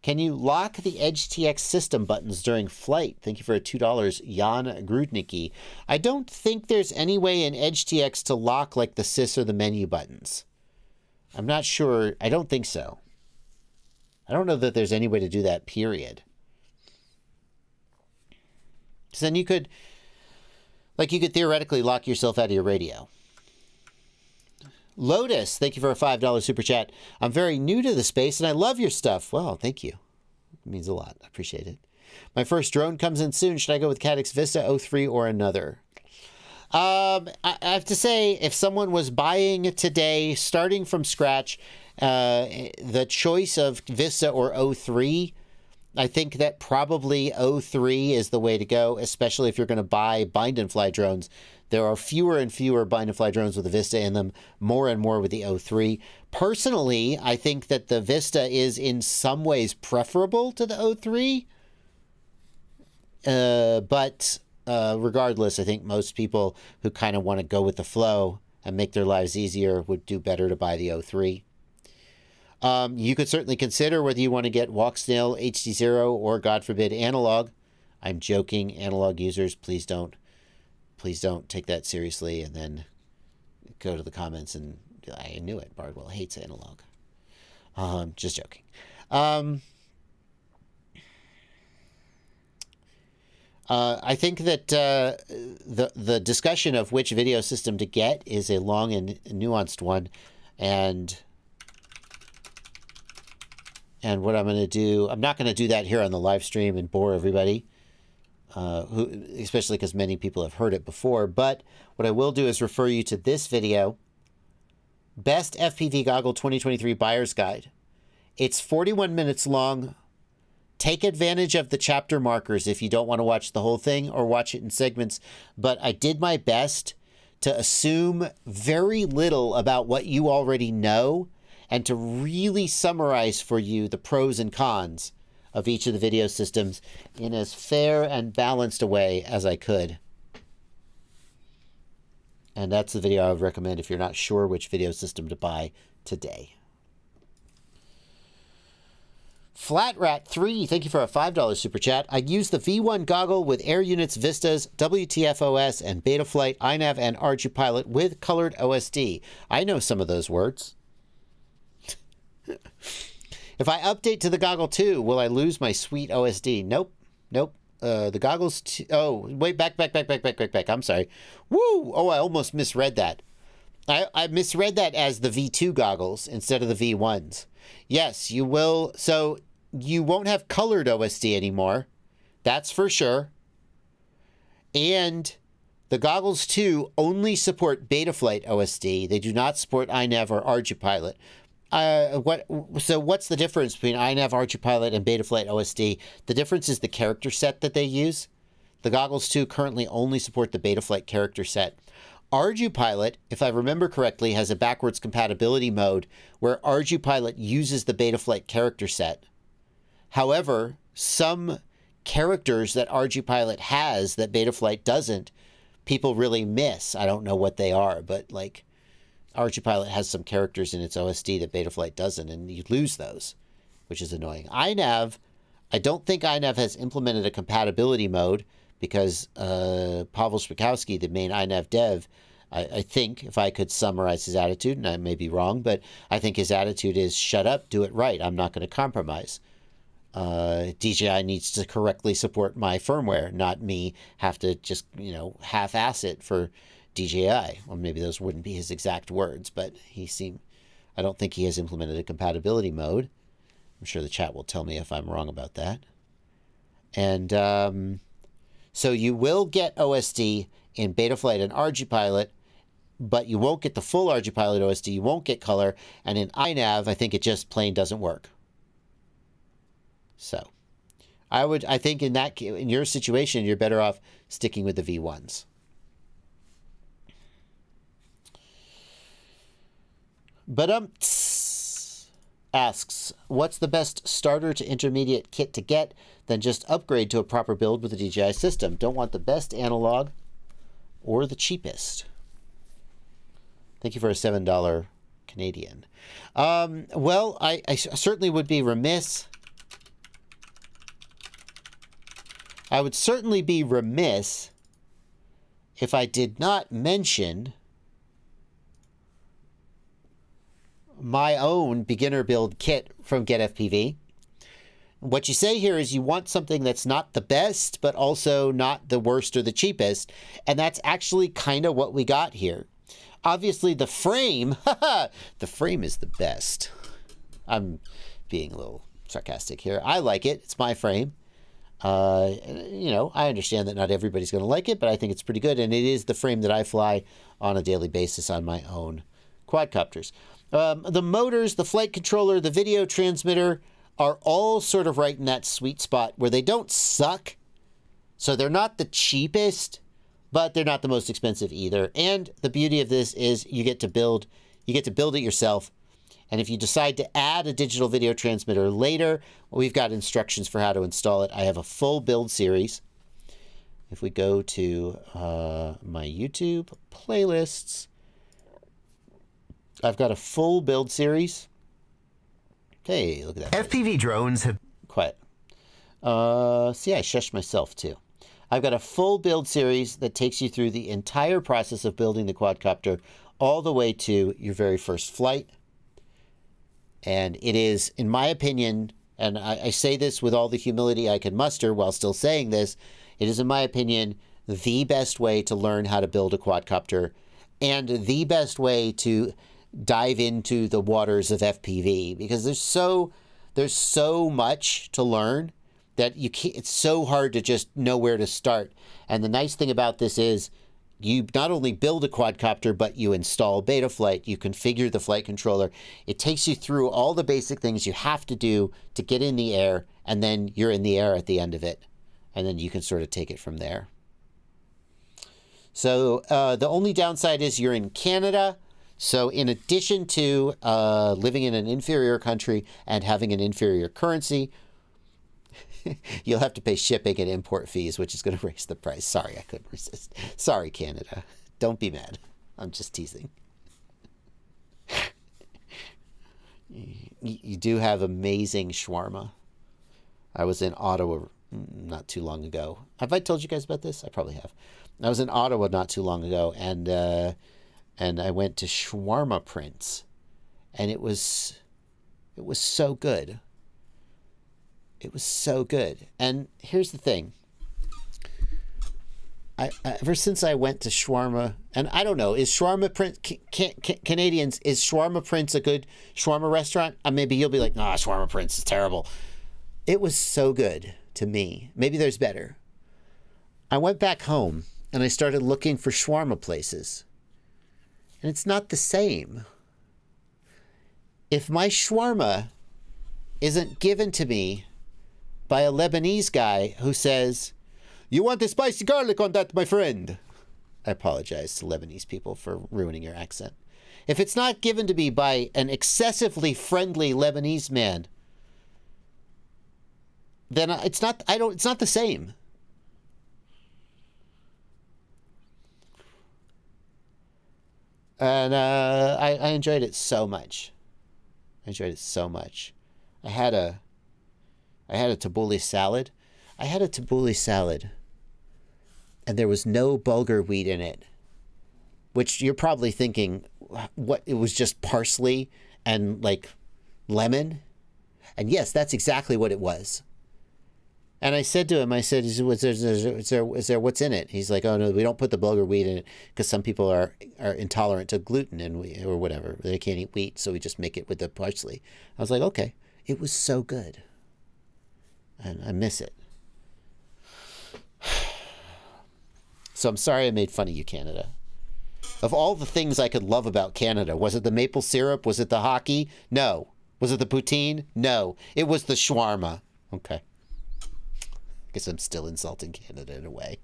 Can you lock the Edge TX system buttons during flight? Thank you for a $2, Jan Grudnicki. I don't think there's any way in Edge TX to lock like the sys or the menu buttons. I'm not sure. I don't think so. I don't know that there's any way to do that, period. So then you could, like, you could theoretically lock yourself out of your radio. Lotus, thank you for a $5 super chat. I'm very new to the space and I love your stuff. Well, thank you. It means a lot. I appreciate it. My first drone comes in soon. Should I go with Caddx Vista 03 or another? I have to say, if someone was buying today, starting from scratch, the choice of Vista or 03, I think that probably 03 is the way to go, especially if you're going to buy bind and fly drones. There are fewer and fewer bind and fly drones with the Vista in them, more and more with the 03. Personally, I think that the Vista is in some ways preferable to the 03. But regardless, I think most people who kind of want to go with the flow and make their lives easier would do better to buy the 03. You could certainly consider whether you want to get Walksnail HD0 or, God forbid, analog. I'm joking, analog users. Please don't take that seriously and then go to the comments and I knew it. Bardwell hates analog. Just joking. I think that the discussion of which video system to get is a long and nuanced one, and what I'm going to do, I'm not going to do that here on the live stream and bore everybody, especially because many people have heard it before. But what I will do is refer you to this video, Best FPV Goggle 2023 Buyer's Guide. It's 41 minutes long. Take advantage of the chapter markers if you don't want to watch the whole thing or watch it in segments. But I did my best to assume very little about what you already know and to really summarize for you the pros and cons of each of the video systems in as fair and balanced a way as I could. And that's the video I would recommend if you're not sure which video system to buy today. Flatrat3, thank you for a $5 super chat. I use the V1 goggle with Air Units Vistas, WTFOS, and Betaflight, iNav, and ArduPilot with colored OSD. I know some of those words. If I update to the Goggle 2, will I lose my sweet OSD? Nope. Nope. The Goggles... Oh, wait, back. I'm sorry. Woo! Oh, I almost misread that. I misread that as the V2 goggles instead of the V1s. Yes, you will. So you won't have colored OSD anymore. That's for sure. And the Goggles 2 only support Betaflight OSD. They do not support iNav or ArduPilot. So what's the difference between iNav, ArduPilot, and Betaflight OSD? The difference is the character set that they use. The Goggles 2 currently only support the Betaflight character set. ArduPilot, if I remember correctly, has a backwards compatibility mode where ArduPilot uses the Betaflight character set. However, some characters that ArduPilot has that Betaflight doesn't, people really miss. I don't know what they are, but like ArduPilot has some characters in its OSD that Betaflight doesn't, and you lose those, which is annoying. iNav, I don't think iNav has implemented a compatibility mode because Pavel Spakowski, the main iNav dev, I think, if I could summarize his attitude, and I may be wrong, but I think his attitude is, shut up, do it right. I'm not going to compromise. DJI needs to correctly support my firmware, not me have to just, half-ass it for DJI. Well, maybe those wouldn't be his exact words, but I don't think he has implemented a compatibility mode. I'm sure the chat will tell me if I'm wrong about that. And so you will get OSD in Betaflight and ArduPilot, but you won't get the full ArduPilot OSD. You won't get color. And in iNav, I think it just plain doesn't work. So I think in your situation, you're better off sticking with the V1s. But asks, what's the best starter to intermediate kit to get? Then just upgrade to a proper build with the DJI system. Don't want the best analog or the cheapest. Thank you for a $7 Canadian. Well, I certainly would be remiss I would certainly be remiss if I did not mention my own beginner build kit from GetFPV. What you say here is you want something that's not the best, but also not the worst or the cheapest. And that's actually kind of what we got here. Obviously, the frame, the frame is the best. I'm being a little sarcastic here. I like it. It's my frame. You know, I understand that not everybody's going to like it, but I think it's pretty good. And it is the frame that I fly on a daily basis on my own quadcopters. The motors, the flight controller, the video transmitter are all sort of right in that sweet spot where they don't suck. So they're not the cheapest, but they're not the most expensive either. And the beauty of this is you get to build it yourself. And if you decide to add a digital video transmitter later, well, we've got instructions for how to install it. I have a full build series. If we go to my YouTube playlists, I've got a full build series. Hey, look at that. FPV drones have... Quiet. See, I shushed myself too. I've got a full build series that takes you through the entire process of building the quadcopter all the way to your very first flight. And it is, in my opinion, and I say this with all the humility I can muster while still saying this, it is, in my opinion, the best way to learn how to build a quadcopter and the best way to dive into the waters of FPV, because there's so much to learn that you can't, it's so hard to just know where to start. And the nice thing about this is you not only build a quadcopter, but you install Betaflight, you configure the flight controller. It takes you through all the basic things you have to do to get in the air, and then you're in the air at the end of it. And then you can sort of take it from there. So the only downside is you're in Canada. So in addition to living in an inferior country and having an inferior currency, you'll have to pay shipping and import fees, which is going to raise the price. Sorry, I couldn't resist. Sorry, Canada. Don't be mad. I'm just teasing. You do have amazing shawarma. I was in Ottawa not too long ago. Have I told you guys about this? I probably have. I was in Ottawa not too long ago, and I went to Shawarma Prince, and it was so good. It was so good. And here's the thing. Ever since I went to Shawarma, and I don't know, is Shawarma Prince, Canadians, is Shawarma Prince a good shawarma restaurant? Maybe you'll be like, nah, Shawarma Prince is terrible. It was so good to me. Maybe there's better. I went back home, and I started looking for shawarma places. And it's not the same. If my shawarma isn't given to me by a Lebanese guy who says, "You want the spicy garlic on that, my friend?" I apologize to Lebanese people for ruining your accent. If it's not given to me by an excessively friendly Lebanese man, then it's not the same. And I enjoyed it so much. I enjoyed it so much. I had a tabbouleh salad. I had a tabbouleh salad, and there was no bulgur wheat in it, which you're probably thinking, what? It was just parsley and like lemon, and yes, that's exactly what it was. And I said to him, I said, is there what's in it? He's like, oh no, we don't put the bulgur wheat in it because some people are intolerant to gluten or whatever. They can't eat wheat, so we just make it with the parsley. I was like, okay. It was so good. And I miss it. So I'm sorry I made fun of you, Canada. Of all the things I could love about Canada, was it the maple syrup? Was it the hockey? No. Was it the poutine? No. It was the shawarma. Okay. Guess I'm still insulting Canada in a way.